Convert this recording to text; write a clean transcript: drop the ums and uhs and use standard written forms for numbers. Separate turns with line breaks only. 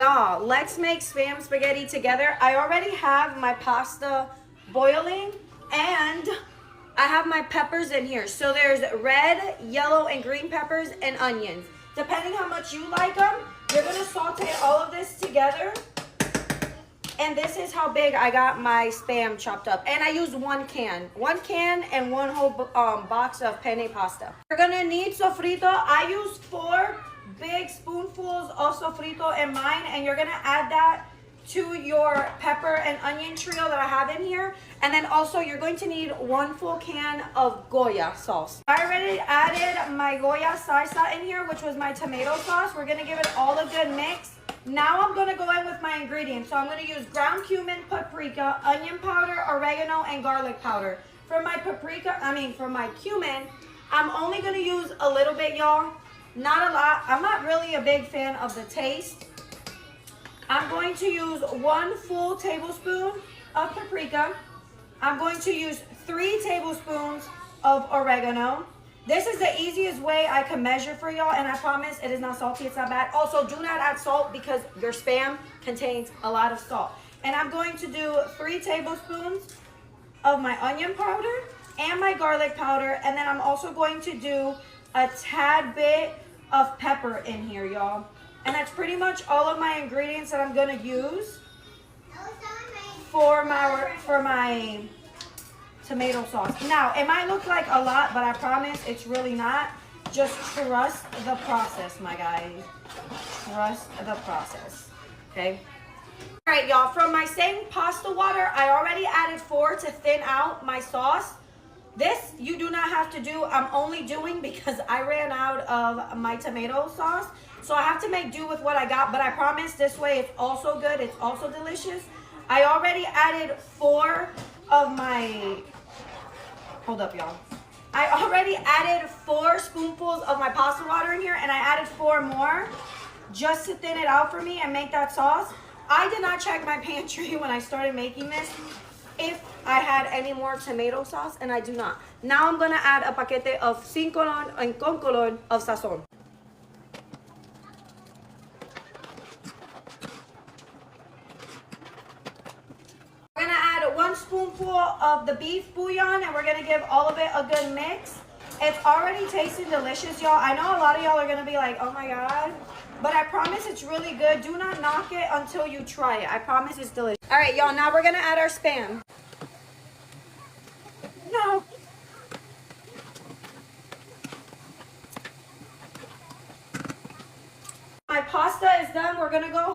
Let's make Spam spaghetti together. I already have my pasta boiling and I have my peppers in here. So there's red, yellow, and green peppers and onions. Depending how much you like them, you're gonna saute all of this together. And this is how big I got my Spam chopped up. And I used one can and one whole box of penne pasta. You're gonna need sofrito. I used 4 big spoonfuls of sofrito in mine, and you're gonna add that to your pepper and onion trio that I have in here. And then also you're going to need 1 full can of Goya sauce. I already added my Goya salsa in here, which was my tomato sauce. We're gonna give it all a good mix. Now I'm gonna go in with my ingredients. So I'm gonna use ground cumin, paprika, onion powder, oregano, and garlic powder. For my cumin, I'm only gonna use a little bit, y'all. Not a lot. I'm not really a big fan of the taste. I'm going to use 1 full tablespoon of paprika. I'm going to use 3 tablespoons of oregano. This is the easiest way I can measure for y'all, and I promise it is not salty, it's not bad. Also, do not add salt because your Spam contains a lot of salt. And I'm going to do 3 tablespoons of my onion powder and my garlic powder, and then I'm also going to do a tad bit of pepper in here, y'all. And that's pretty much all of my ingredients that I'm gonna use for my tomato sauce. Now, it might look like a lot, but I promise it's really not. Just trust the process, my guys. Trust the process, okay? All right, y'all, from my same pasta water, I already added 4 to thin out my sauce. This you do not have to do. I'm only doing because I ran out of my tomato sauce. So I have to make do with what I got, but I promise this way it's also good. It's also delicious. I already added 4 of my, hold up, y'all. I already added 4 spoonfuls of my pasta water in here, and I added 4 more just to thin it out for me and make that sauce. I did not check my pantry when I started making this if I had any more tomato sauce, and I do not. Now I'm gonna add a paquete of 5 colon and con colon of sazon. We're gonna add 1 spoonful of the beef bouillon, and we're gonna give all of it a good mix. It's already tasting delicious, y'all. I know a lot of y'all are gonna be like, oh my God, but I promise it's really good. Do not knock it until you try it. I promise it's delicious. All right, y'all, now we're gonna add our Spam. No. My pasta is done. We're gonna go